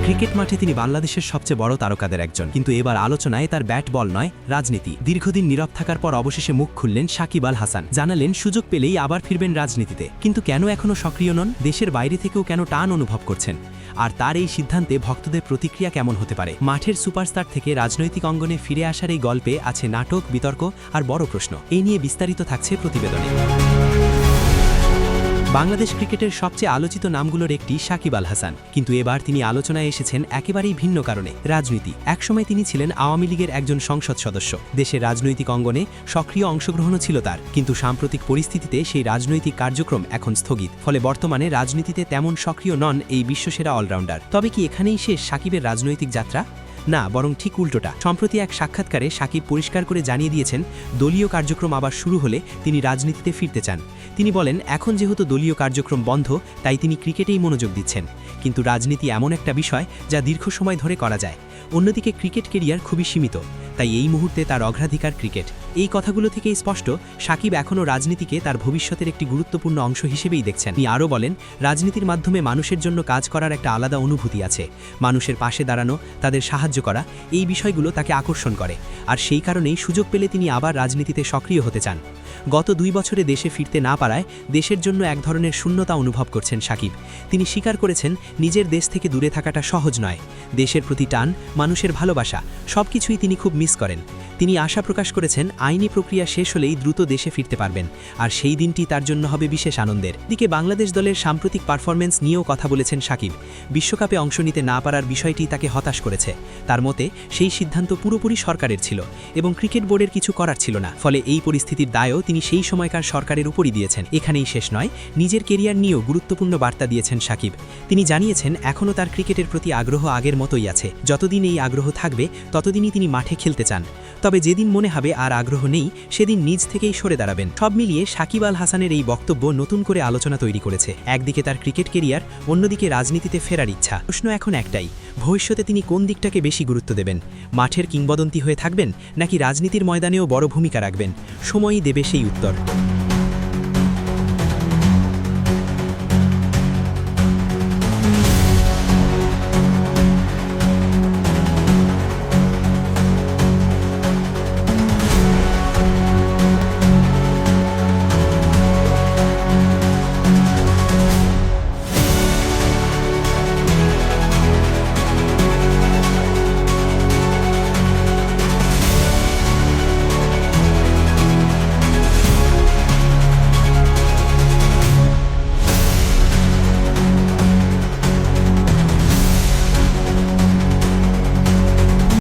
Cricket মাঠে তিনি বাংলাদেশের সবচেয়ে বড় তারকাদের একজন, কিন্তু এবার আলোচনায় তার ব্যাট বল নয়, রাজনীতি। দীর্ঘদিন নীরব থাকার পর অবশেষে মুখ খুললেন সাকিব আল হাসান। জানালেন সুযোগ পেলেই আবার ফিরবেন রাজনীতিতে। কিন্তু কেন এখনও সক্রিয় নন? দেশের বাইরে থেকেও কেন টান অনুভব করছেন? আর তার এই সিদ্ধান্তে ভক্তদের প্রতিক্রিয়া কেমন হতে পারে? মাঠের সুপারস্টার থেকে রাজনৈতিক অঙ্গনে ফিরে আসার এই গল্পে আছে নাটক, বিতর্ক আর বড় প্রশ্ন। এই নিয়ে বিস্তারিত থাকছে প্রতিবেদনে। বাংলাদেশ ক্রিকেটের সবচেয়ে আলোচিত নামগুলোর একটি সাকিব আল হাসান, কিন্তু এবার তিনি আলোচনায় এসেছেন একেবারেই ভিন্ন কারণে, রাজনীতি। একসময় তিনি ছিলেন আওয়ামী লীগের একজন সংসদ সদস্য। দেশের রাজনৈতিক অঙ্গনে সক্রিয় অংশগ্রহণও ছিল তার, কিন্তু সাম্প্রতিক পরিস্থিতিতে সেই রাজনৈতিক কার্যক্রম এখন স্থগিত। ফলে বর্তমানে রাজনীতিতে তেমন সক্রিয় নন এই বিশ্বসেরা অলরাউন্ডার। তবে কি এখানেই শেষ সাকিবের রাজনৈতিক যাত্রা? না, বরং ঠিক উল্টোটা। সম্প্রতি এক সাক্ষাৎকারে সাকিব পরিষ্কার করে জানিয়ে দিয়েছেন, দলীয় কার্যক্রম আবার শুরু হলে তিনি রাজনীতিতে ফিরতে চান। তিনি বলেন, এখন যেহেতু দলীয় কার্যক্রম বন্ধ, তাই তিনি ক্রিকেটেই মনোযোগ দিচ্ছেন। কিন্তু রাজনীতি এমন একটা বিষয় যা দীর্ঘ সময় ধরে করা যায়। অন্যদিকে ক্রিকেট কেরিয়ার খুবই সীমিত, তাই এই মুহূর্তে তার অগ্রাধিকার ক্রিকেট। এই কথাগুলো থেকেই স্পষ্ট, সাকিব এখনও রাজনীতিকে তার ভবিষ্যতের একটি গুরুত্বপূর্ণ অংশ হিসেবেই দেখছেন। তিনি আরও বলেন, রাজনীতির মাধ্যমে মানুষের জন্য কাজ করার একটা আলাদা অনুভূতি আছে। মানুষের পাশে দাঁড়ানো, তাদের সাহায্য করা, এই বিষয়গুলো তাকে আকর্ষণ করে। আর সেই কারণেই সুযোগ পেলে তিনি আবার রাজনীতিতে সক্রিয় হতে চান। গত 2 বছরে দেশে ফিরতে না পারায় দেশের জন্য এক ধরনের শূন্যতা অনুভব করছেন সাকিব। তিনি স্বীকার করেছেন, নিজের দেশ থেকে দূরে থাকাটা সহজ নয়। দেশের প্রতি টান, মানুষের ভালোবাসা, সবকিছুই তিনি খুব মিস করেন। তিনি আশা প্রকাশ করেছেন, আইনি প্রক্রিয়া শেষ হলেই দ্রুত দেশে ফিরতে পারবেন, আর সেই দিনটি তার জন্য হবে বিশেষ আনন্দের। দিকে বাংলাদেশ দলের সাম্প্রতিক পারফরম্যান্স নিয়েও কথা বলেছেন সাকিব। বিশ্বকাপে অংশ নিতে না পারার বিষয়টি তাকে হতাশ করেছে। তার মতে, সেই সিদ্ধান্ত পুরোপুরি সরকারের ছিল এবং ক্রিকেট বোর্ডের কিছু করার ছিল না। ফলে এই পরিস্থিতির দায়ও তিনি সেই সময়কার সরকারের উপরই দিয়েছেন। এখানেই শেষ নয়, নিজের কেরিয়ার নিয়েও গুরুত্বপূর্ণ বার্তা দিয়েছেন সাকিব। তিনি জানিয়েছেন, এখনও তার ক্রিকেটের প্রতি আগ্রহ আগের মতোই আছে। যতদিন এই আগ্রহ থাকবে, ততদিনই তিনি মাঠে খেলতে চান। তবে যেদিন মনে হবে আর আগ্রহ নেই, সেদিন নিজ থেকেই সরে দাঁড়াবেন। সব মিলিয়ে সাকিব আল হাসানের এই বক্তব্য নতুন করে আলোচনা তৈরি করেছে। একদিকে তার ক্রিকেট কেরিয়ার, অন্যদিকে রাজনীতিতে ফেরার ইচ্ছা। প্রশ্ন এখন একটাই, ভবিষ্যতে তিনি কোন দিকটাকে বেশি গুরুত্ব দেবেন? মাঠের কিংবদন্তি হয়ে থাকবেন, নাকি রাজনীতির ময়দানেও বড় ভূমিকা রাখবেন? সময়ই দেবে সেই উত্তর।